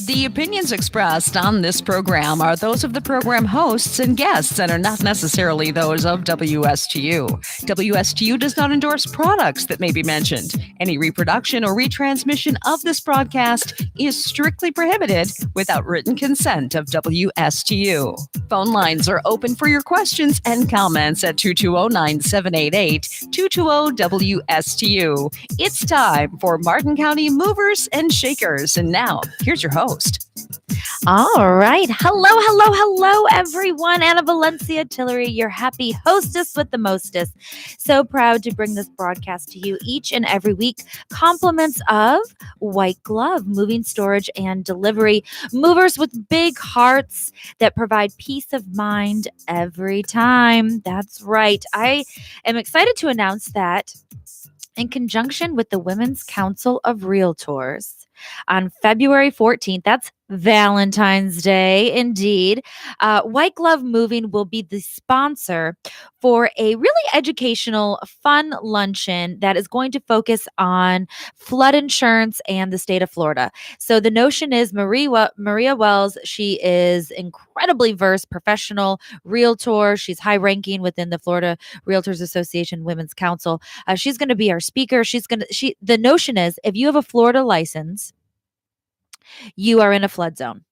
The opinions expressed on this program are those of the program hosts and guests and are not necessarily those of WSTU. WSTU does not endorse products that may be mentioned. Any reproduction or retransmission of this broadcast is strictly prohibited without written consent of WSTU. Phone lines are open for your questions and comments at 220-9788-220-WSTU. It's time for Martin County Movers and Shakers. And now, here's your host. All right. Hello, everyone. Anna Valencia Tillery, your happy hostess with the mostest. So proud to bring this broadcast to you each and every week. Compliments of White Glove, moving, storage, and delivery. Movers with big hearts that provide peace of mind every time. That's right. I am excited to announce that in conjunction with the Women's Council of Realtors, on February 14th, that's Valentine's Day, indeed. White Glove Moving will be the sponsor for a really educational, fun luncheon that is going to focus on flood insurance and the state of Florida. So the notion is Maria Wells, she is incredibly versed, professional realtor. She's high ranking within the Florida Realtors Association Women's Council. She's going to be our speaker. The notion is if you have a Florida license, you are in a flood zone.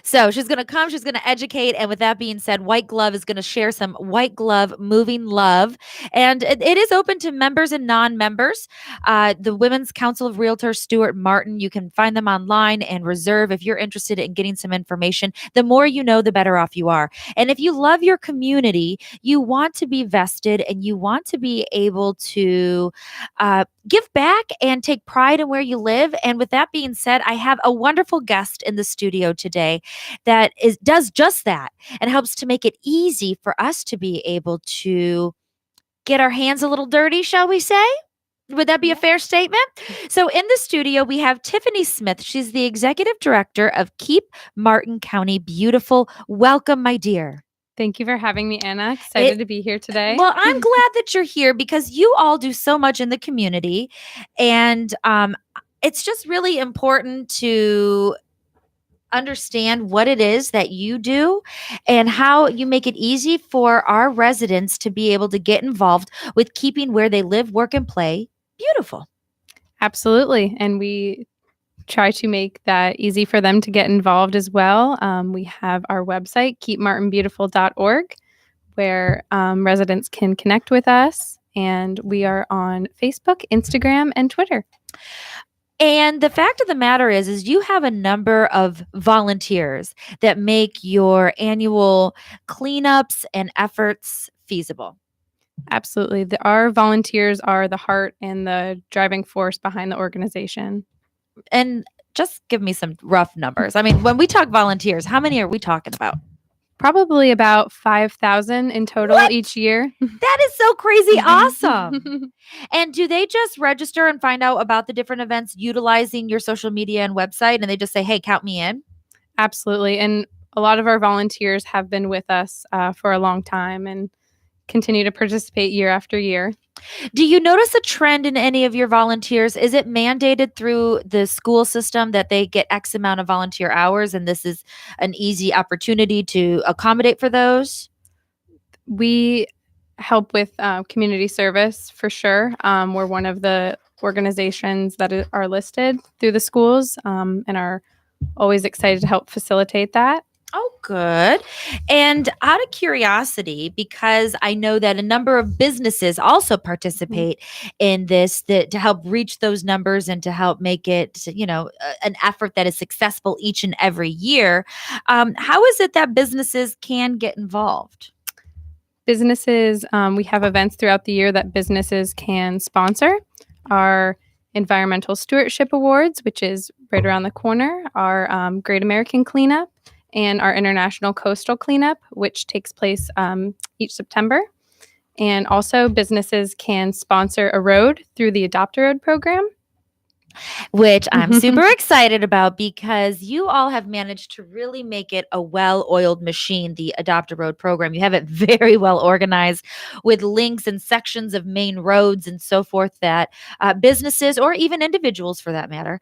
So she's going to come, she's going to educate. And with that being said, White Glove is going to share some White Glove moving love. And it is open to members and non-members. The Women's Council of Realtors, Stuart Martin, you can find them online and reserve if you're interested in getting some information. The more you know, the better off you are. And if you love your community, you want to be vested and you want to be able to give back and take pride in where you live. And with that being said, I have a wonderful guest in the studio today that does just that and helps to make it easy for us to be able to get our hands a little dirty, shall we say? Would that be a fair statement? So in the studio, we have Tiffany Smith. She's the executive director of Keep Martin County Beautiful. Welcome, my dear. Thank you for having me, Anna. Excited to be here today. Well, I'm glad that you're here because you all do so much in the community. And it's just really important to understand what it is that you do and how you make it easy for our residents to be able to get involved with keeping where they live, work, and play beautiful. Absolutely. And we try to make that easy for them to get involved as well. We have our website, keepmartinbeautiful.org, where residents can connect with us. And we are on Facebook, Instagram, and Twitter. And the fact of the matter is you have a number of volunteers that make your annual cleanups and efforts feasible. Absolutely. Our volunteers are the heart and the driving force behind the organization. And just give me some rough numbers. I mean, when we talk volunteers, how many are we talking about? Probably about 5,000 in total each year. That is so crazy awesome. And do they just register and find out about the different events utilizing your social media and website and they just say, hey, count me in? Absolutely. And a lot of our volunteers have been with us for a long time and continue to participate year after year. Do you notice a trend in any of your volunteers? Is it mandated through the school system that they get X amount of volunteer hours and this is an easy opportunity to accommodate for those? We help with community service for sure. We're one of the organizations that are listed through the schools and are always excited to help facilitate that. Oh, good. And out of curiosity, because I know that a number of businesses also participate in this to help reach those numbers and to help make it, an effort that is successful each and every year. How is it that businesses can get involved? Businesses, we have events throughout the year that businesses can sponsor. Our Environmental Stewardship Awards, which is right around the corner, our Great American Cleanup, and our International Coastal Cleanup, which takes place each September. And also businesses can sponsor a road through the Adopt a Road program. which I'm super excited about because you all have managed to really make it a well-oiled machine, the Adopt a Road program. You have it very well organized with links and sections of main roads and so forth that businesses or even individuals for that matter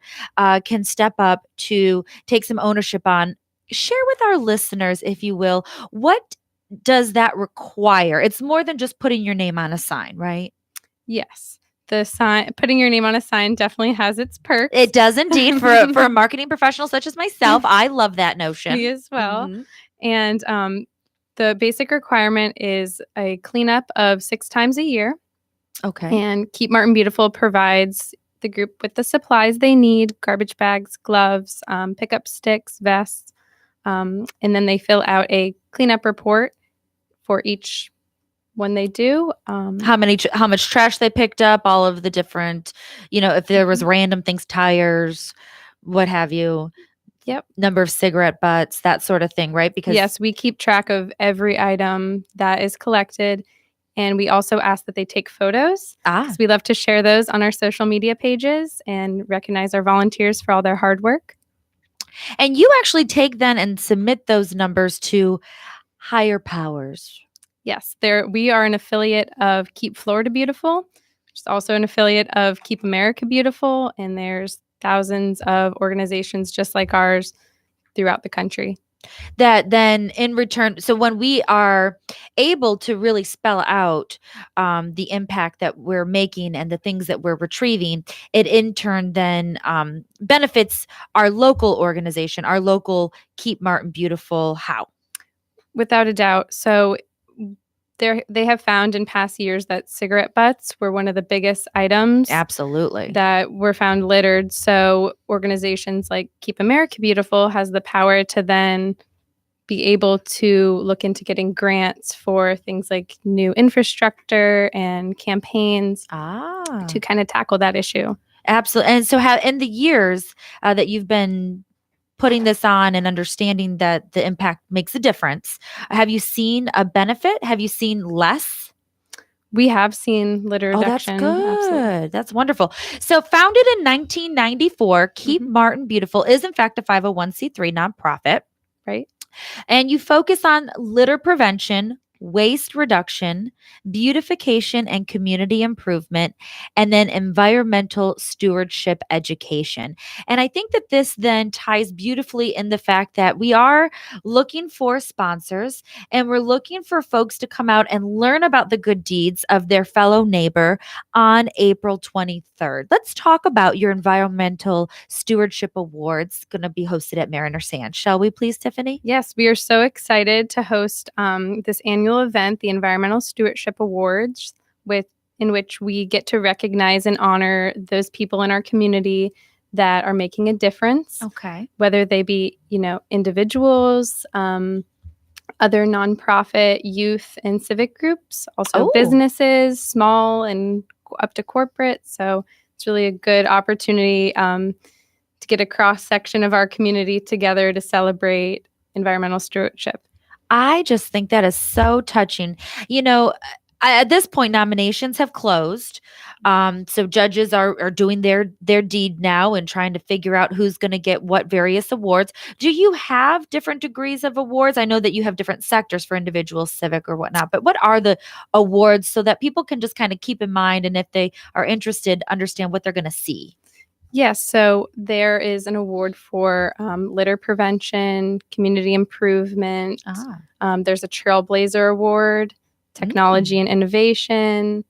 can step up to take some ownership on. Share with our listeners, if you will, what does that require? It's more than just putting your name on a sign, right? Yes. The sign, putting your name on a sign definitely has its perks. It does indeed for a marketing professional such as myself. I love that notion. Me as well. Mhm. And the basic requirement is a cleanup of 6 times a year. Okay. And Keep Martin Beautiful provides the group with the supplies they need: garbage bags, gloves, pickup sticks, vests. And then they fill out a cleanup report for each one they do. How much trash they picked up, all of the different, if there was random things, tires, what have you. Yep. Number of cigarette butts, that sort of thing, right? Because Yes, we keep track of every item that is collected. And we also ask that they take photos because we love to share those on our social media pages and recognize our volunteers for all their hard work. And you actually take then and submit those numbers to higher powers. Yes, we are an affiliate of Keep Florida Beautiful, which is also an affiliate of Keep America Beautiful. And there's thousands of organizations just like ours throughout the country. That then in return, so when we are able to really spell out the impact that we're making and the things that we're retrieving, it in turn then benefits our local organization, our local Keep Martin Beautiful. How? Without a doubt. So they have found in past years that cigarette butts were one of the biggest items Absolutely. that were found littered. So organizations like Keep America Beautiful has the power to then be able to look into getting grants for things like new infrastructure and campaigns to kind of tackle that issue. Absolutely. And so in the years that you've been putting this on and understanding that the impact makes a difference, have you seen a benefit? Have you seen less? We have seen litter Oh, that's reduction. good. Absolutely. That's wonderful. So founded in 1994, Keep Martin Beautiful is in fact a 501c3 nonprofit. Right. And you focus on litter prevention, waste reduction, beautification and community improvement, and then environmental stewardship education. And I think that this then ties beautifully in the fact that we are looking for sponsors and we're looking for folks to come out and learn about the good deeds of their fellow neighbor on April 23rd. Let's talk about your Environmental Stewardship Awards going to be hosted at Mariner Sands. Shall we please, Tiffany? Yes, we are so excited to host this annual event, the Environmental Stewardship Awards, in which we get to recognize and honor those people in our community that are making a difference. Okay. Whether they be, individuals, other nonprofit, youth, and civic groups, also businesses, small and up to corporate. So it's really a good opportunity to get a cross section of our community together to celebrate environmental stewardship. I just think that is so touching. At this point, nominations have closed. So judges are doing their deed now and trying to figure out who's going to get what various awards. Do you have different degrees of awards? I know that you have different sectors for individual, civic, or whatnot, but what are the awards so that people can just kind of keep in mind and if they are interested, understand what they're going to see? Yes, so there is an award for litter prevention, community improvement. There's a Trailblazer Award, technology and innovation.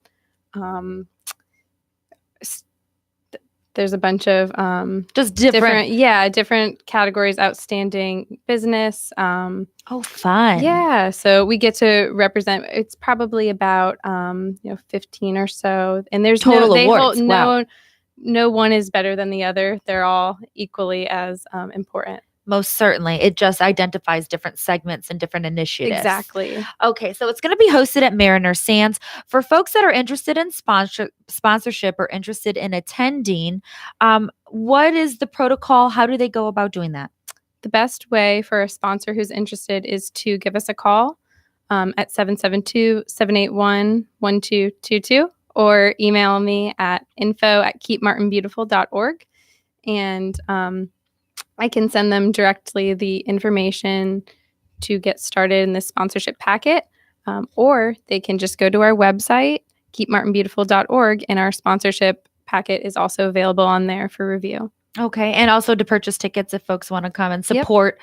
There's a bunch of just different categories. Outstanding business. Fun. Yeah, so we get to represent. It's probably about 15 or so, and there's total awards. No one is better than the other. They're all equally as important. Most certainly. It just identifies different segments and different initiatives. Exactly. Okay, so it's going to be hosted at Mariner Sands. For folks that are interested in sponsorship or interested in attending, what is the protocol? How do they go about doing that? The best way for a sponsor who's interested is to give us a call at 772-781-1222. Or email me at info@keepmartinbeautiful.org. and I can send them directly the information to get started in the sponsorship packet, or they can just go to our website, keepmartinbeautiful.org, and our sponsorship packet is also available on there for review. Okay. And also to purchase tickets if folks want to come and support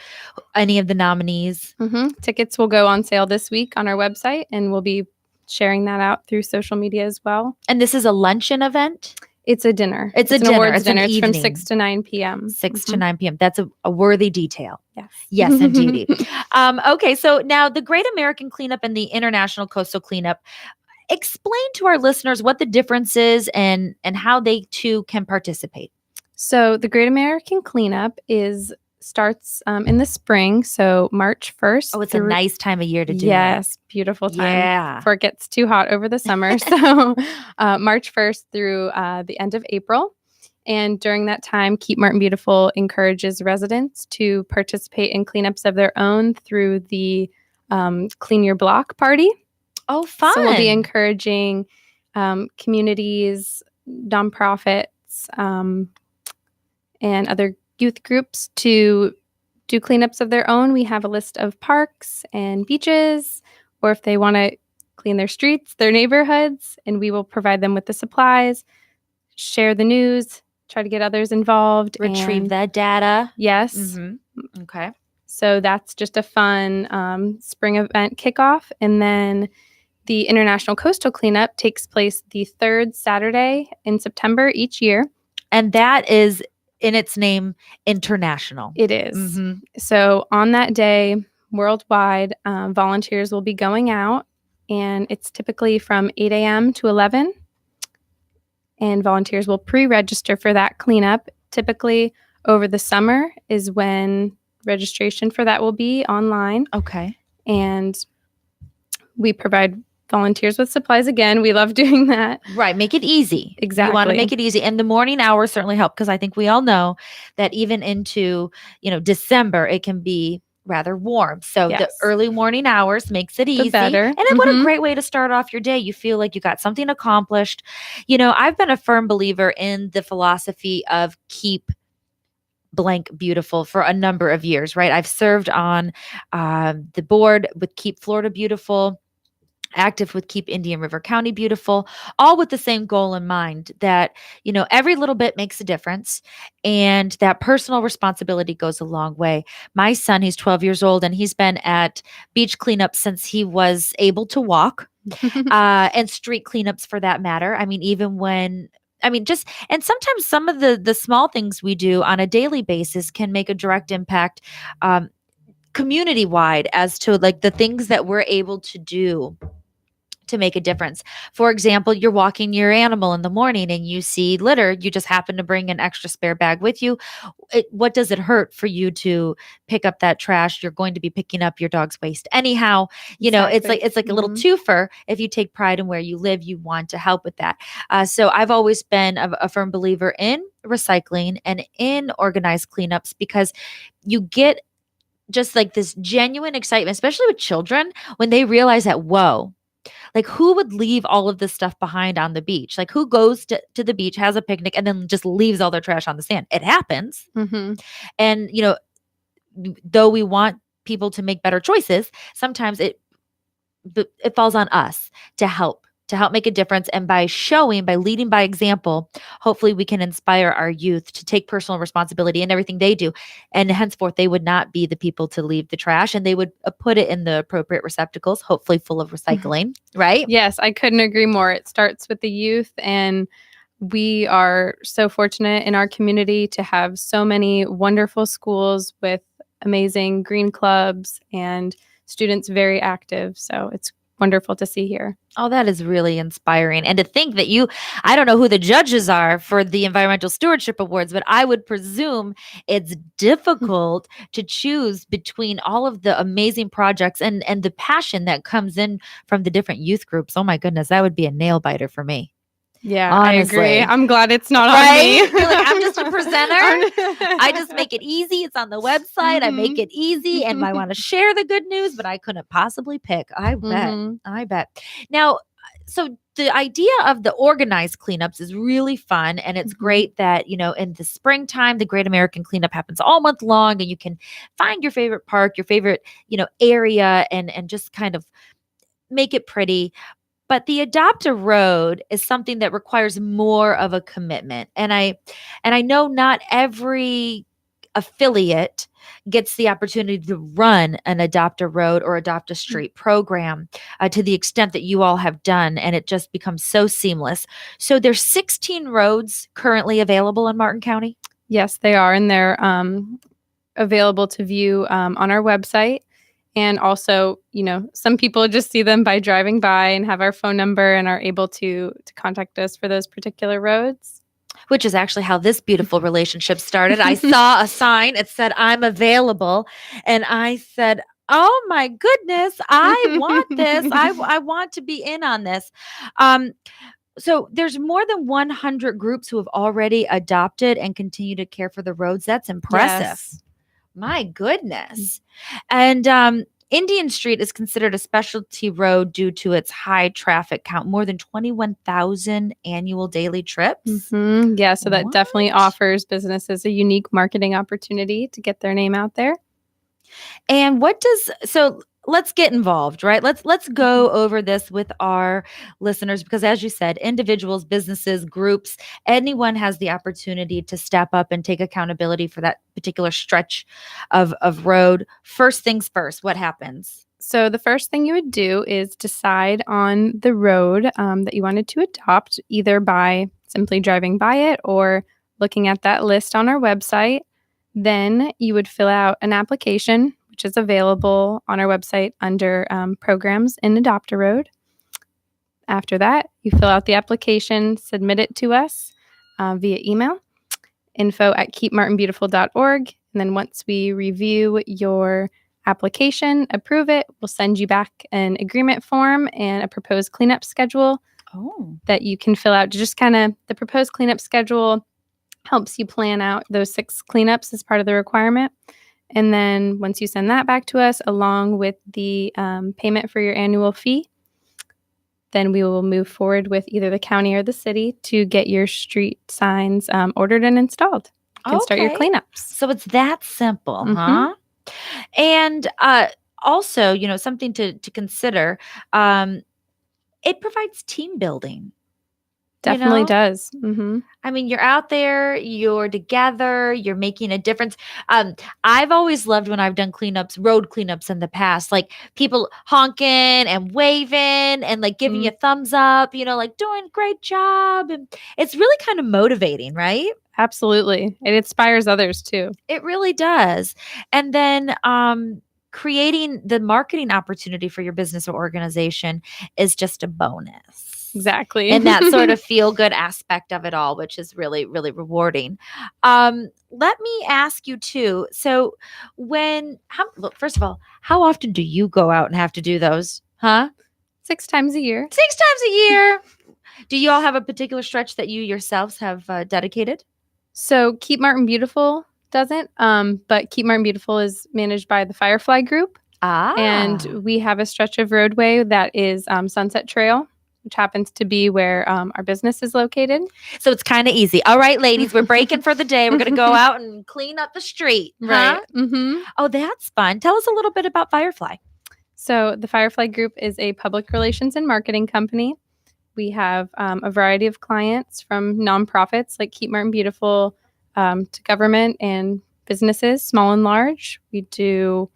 any of the nominees. Tickets will go on sale this week on our website, and we'll be sharing that out through social media as well. And this is a luncheon event? It's a dinner. It's an dinner. awards It's an dinner. It's from evening. 6 to 9 p.m. 6 to 9 p.m. That's a worthy detail. Yes. Yes, indeed. Okay. So now the Great American Cleanup and the International Coastal Cleanup. Explain to our listeners what the difference is and how they too can participate. So the Great American Cleanup starts in the spring, so March 1st. Oh, it's a nice time of year to do it. Yes, beautiful time. Yeah. Before it gets too hot over the summer. So March 1st through the end of April. And during that time, Keep Martin Beautiful encourages residents to participate in cleanups of their own through the Clean Your Block party. Oh, fun. So we'll be encouraging communities, nonprofits, and other youth groups to do cleanups of their own. We have a list of parks and beaches, or if they want to clean their streets, their neighborhoods, and we will provide them with the supplies, share the news, try to get others involved. Retrieve that data. Yes. Mm-hmm. Okay. So that's just a fun spring event kickoff. And then the International Coastal Cleanup takes place the third Saturday in September each year. And that is in its name, international. It is. Mm-hmm. So on that day, worldwide, volunteers will be going out, and it's typically from 8 a.m. to 11. And volunteers will pre-register for that cleanup. Typically over the summer is when registration for that will be online. Okay. And we provide volunteers with supplies again. We love doing that. Right. Make it easy. Exactly. You want to make it easy. And the morning hours certainly help, because I think we all know that even into, December, it can be rather warm. So the early morning hours makes it easy. Better. And then what a great way to start off your day. You feel like you got something accomplished. I've been a firm believer in the philosophy of keep blank beautiful for a number of years, right? I've served on the board with Keep Florida Beautiful, active with Keep Indian River County Beautiful, all with the same goal in mind that, every little bit makes a difference, and that personal responsibility goes a long way. My son, he's 12 years old, and he's been at beach cleanup since he was able to walk, and street cleanups for that matter. I mean, and sometimes some of the small things we do on a daily basis can make a direct impact, community wide, as to like the things that we're able to do to make a difference. For example, you're walking your animal in the morning and you see litter, you just happen to bring an extra spare bag with you. What does it hurt for you to pick up that trash? You're going to be picking up your dog's waste anyhow. Exactly. It's like a little twofer. If you take pride in where you live, you want to help with that. So I've always been a firm believer in recycling and in organized cleanups, because you get just like this genuine excitement, especially with children, when they realize that, whoa, like who would leave all of this stuff behind on the beach? Like who goes to the beach, has a picnic, and then just leaves all their trash on the sand? It happens. Mm-hmm. And, though we want people to make better choices, sometimes it falls on us to help make a difference. And by leading by example, hopefully we can inspire our youth to take personal responsibility in everything they do. And henceforth, they would not be the people to leave the trash, and they would put it in the appropriate receptacles, hopefully full of recycling, right? Yes, I couldn't agree more. It starts with the youth, and we are so fortunate in our community to have so many wonderful schools with amazing green clubs and students very active. So it's wonderful to see here. Oh, that is really inspiring. And to think that I don't know who the judges are for the Environmental Stewardship Awards, but I would presume it's difficult to choose between all of the amazing projects and the passion that comes in from the different youth groups. Oh my goodness, that would be a nail biter for me. Yeah, honestly. I agree. I'm glad it's not right? on me. You're like, I'm just a presenter. I just make it easy. It's on the website. I make it easy, and I want to share the good news, but I couldn't possibly pick. I bet. Now, so the idea of the organized cleanups is really fun. And it's great that, in the springtime, the Great American Cleanup happens all month long, and you can find your favorite park, your favorite, area, and just kind of make it pretty. But the Adopt a Road is something that requires more of a commitment. And I know not every affiliate gets the opportunity to run an Adopt a Road or Adopt a Street program to the extent that you all have done, and it just becomes so seamless. So there's 16 roads currently available in Martin County. Yes, they are, and they're available to view on our website. And also, some people just see them by driving by and have our phone number and are able to contact us for those particular roads. Which is actually how this beautiful relationship started. I saw a sign. It said, "I'm available." And I said, "Oh my goodness, I want this. I want to be in on this." So there's more than 100 groups who have already adopted and continue to care for the roads. That's impressive. Yes. My goodness. And Indian Street is considered a specialty road due to its high traffic count, more than 21,000 annual daily trips. Yeah, so that definitely What? offers businesses a unique marketing opportunity to get their name out there. And so let's get involved, right? Let's go over this with our listeners, because as you said, individuals, businesses, groups, anyone has the opportunity to step up and take accountability for that particular stretch of road. First things first, what happens? So the first thing you would do is decide on the road that you wanted to adopt, either by simply driving by it or looking at that list on our website. Then you would fill out an application, which is available on our website under programs in Adopt a Road. After that, you fill out the application, submit it to us via email, info@keepmartinbeautiful.org. And then once we review your application, approve it, we'll send you back an agreement form and a proposed cleanup schedule that you can fill out. Just the proposed cleanup schedule helps you plan out those 6 cleanups as part of the requirement. And then once you send that back to us, along with the payment for your annual fee, then we will move forward with either the county or the city to get your street signs ordered and installed. You can start your Okay. cleanups. So it's that simple, huh? And also, something to consider, it provides team building. Definitely know? does. I mean, you're out there, you're together, you're making a difference. I've always loved when I've done road cleanups in the past, like people honking and waving and like giving you a thumbs up, like doing great job. And it's really kind of motivating, right? Absolutely. It inspires others too. It really does. And then creating the marketing opportunity for your business or organization is just a bonus. Exactly. And that sort of feel good aspect of it all, which is really, really rewarding. Let me ask you too. So first of all, how often do you go out and have to do those? Huh? 6 times a year. 6 times a year. Do you all have a particular stretch that you yourselves have dedicated? So Keep Martin Beautiful doesn't, but Keep Martin Beautiful is managed by the Firefly Group. And we have a stretch of roadway that is Sunset Trail, which happens to be where our business is located. So it's kind of easy. All right, ladies, we're breaking for the day. We're going to go out and clean up the street. Huh? Right. Oh, that's fun. Tell us a little bit about Firefly. So the Firefly Group is a public relations and marketing company. We have a variety of clients, from nonprofits like Keep Martin Beautiful to government and businesses, small and large. We do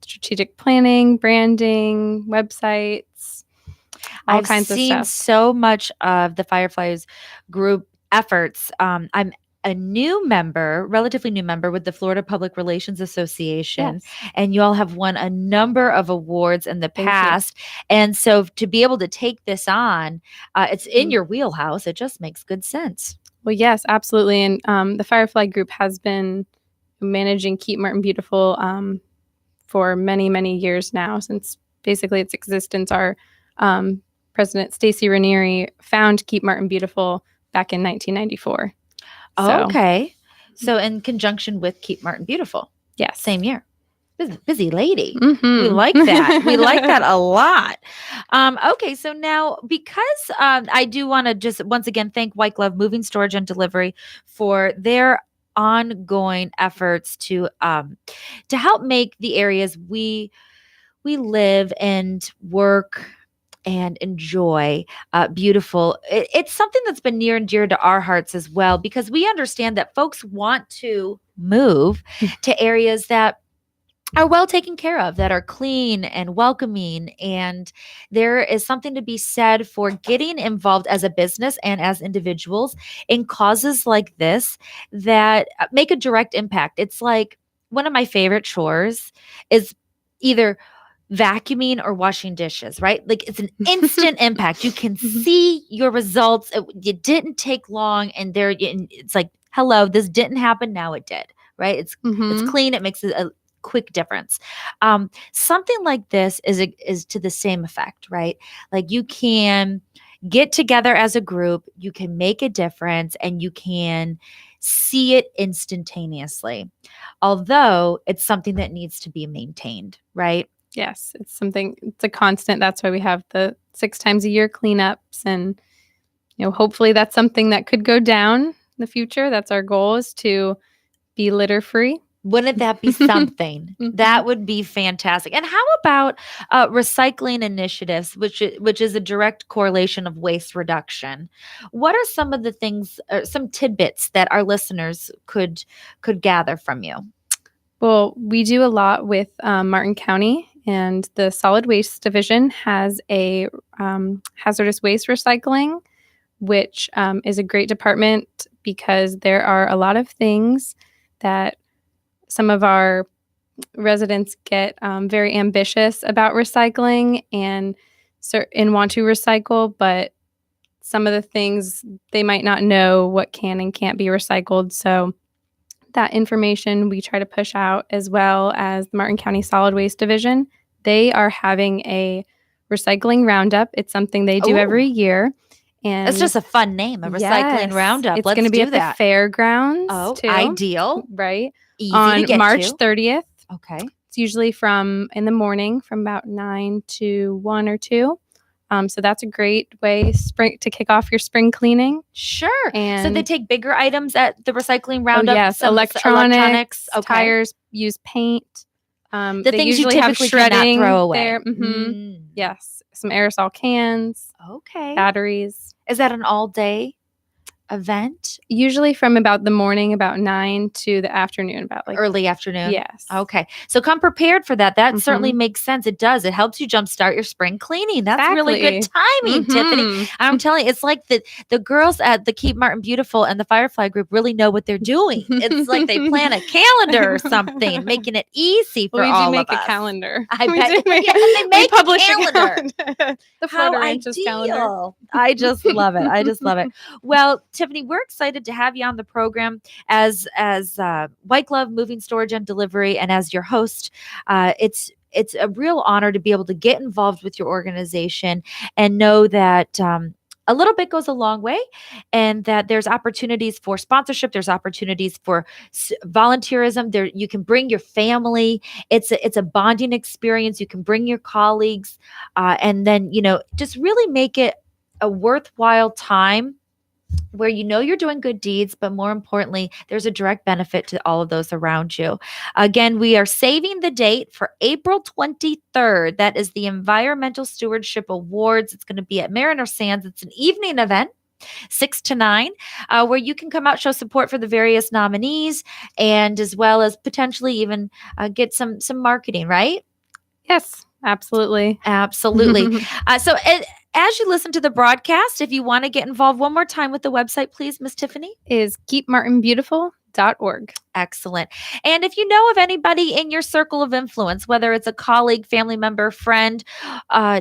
strategic planning, branding, websites, all kinds of stuff. I've seen so much of the Fireflies group efforts. I'm a relatively new member with the Florida Public Relations Association. Yes. And you all have won a number of awards in the past. And so to be able to take this on, it's in your wheelhouse. It just makes good sense. Well, yes, absolutely. And the Firefly Group has been managing Keep Martin Beautiful for many, many years now, since basically its existence. Our President Stacy Raniere found Keep Martin Beautiful back in 1994. Okay. So in conjunction with Keep Martin Beautiful. Yes. Same year. busy lady. We Mhm. like that. We like that a lot. Okay, so now because I do want to just once again thank White Glove Moving Storage and Delivery for their ongoing efforts to help make the areas we live and work and enjoy beautiful. It's something that's been near and dear to our hearts as well, because we understand that folks want to move to areas that are well taken care of, that are clean and welcoming. And there is something to be said for getting involved as a business and as individuals in causes like this that make a direct impact. It's like one of my favorite chores is either vacuuming or washing dishes, right? Like it's an instant impact. You can see your results. It didn't take long, and it's like, hello, this didn't happen. Now it did, right? It's Mhm. clean. It makes a quick difference. Something like this is to the same effect, right? Like you can get together as a group, you can make a difference, and you can see it instantaneously. Although it's something that needs to be maintained, right? Yes, it's a constant. That's why we have the 6 times a year cleanups, and hopefully that's something that could go down in the future. That's our goal, is to be litter free. Wouldn't that be something? Mhm. That would be fantastic. And how about recycling initiatives, which is a direct correlation of waste reduction? What are some of the things, some tidbits that our listeners could gather from you? Well, we do a lot with Martin County, and the Solid Waste Division has a hazardous waste recycling, which is a great department because there are a lot of things that some of our residents get very ambitious about recycling and want to recycle, but some of the things they might not know what can and can't be recycled. So that information we try to push out, as well as the Martin County Solid Waste Division. They are having a recycling roundup. It's something they do every Ooh. year. And It's just a fun name, a recycling yes, roundup. It's Let's going to be do at that. the fairgrounds Oh, too. ideal. Right. Easy On to get March to. 30th. Okay. It's usually in the morning from about 9 to 1 or 2. So that's a great way to kick off your spring cleaning. Sure. And so they take bigger items at the recycling roundup. yes, some electronics, Okay. tires, use paint. The they things you usually have typically cannot shredding throw away. there. Yes, some aerosol cans, Okay. batteries. Is that an all-day event? Usually from about the morning, about 9 to the afternoon, about like Early afternoon? Yes. Okay. So come prepared for that. That certainly makes sense. It does. It helps you jumpstart your spring cleaning. That's really good timing, Tiffany. I'm telling you, it's like the girls at the Keep Martin Beautiful and the Firefly Group really know what they're doing. It's like they plan a calendar or something, making it easy for all of us. We do make a calendar. I bet. They make a calendar. The How Florida Ranchers calendar. ideal. I just love it. I just love it. Well, Tiffany, we're excited to have you on the program as White Glove Moving Storage and Delivery, and as your host. It's a real honor to be able to get involved with your organization and know that a little bit goes a long way, and that there's opportunities for sponsorship, there's opportunities for volunteerism. There, you can bring your family. It's a bonding experience. You can bring your colleagues, and then just really make it a worthwhile time where you're doing good deeds, but more importantly, there's a direct benefit to all of those around you. Again, we are saving the date for April 23rd. That is the Environmental Stewardship Awards. It's going to be at Mariner Sands. It's an evening event, 6 to 9, where you can come out, show support for the various nominees, and as well as potentially even get some marketing, right? Yes, absolutely. Absolutely. So as you listen to the broadcast, if you want to get involved one more time with the website, please, Miss Tiffany. Is keepmartinbeautiful.org. Excellent. And if you know of anybody in your circle of influence, whether it's a colleague, family member, friend,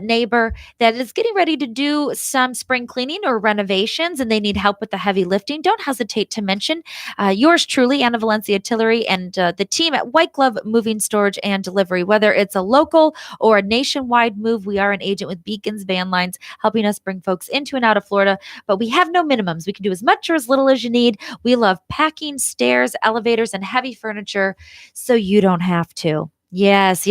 neighbor, that is getting ready to do some spring cleaning or renovations and they need help with the heavy lifting, don't hesitate to mention yours truly, Anna Valencia Tillery, and the team at White Glove Moving Storage and Delivery. Whether it's a local or a nationwide move, we are an agent with Beacons Van Lines, helping us bring folks into and out of Florida. But we have no minimums. We can do as much or as little as you need. We love packing, stairs, elevators, and heavy furniture, so you don't have to. Yes.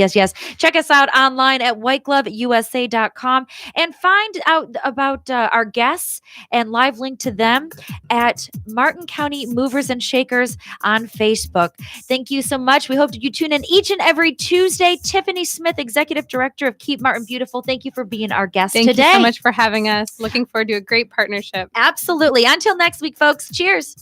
Check us out online at whitegloveusa.com and find out about our guests and live link to them at Martin County Movers and Shakers on Facebook. Thank you so much. We hope that you tune in each and every Tuesday. Tiffany Smith, Executive Director of Keep Martin Beautiful. Thank you for being our guest Thank today. you so much for having us. Looking forward to a great partnership. Absolutely. Until next week, folks. Cheers.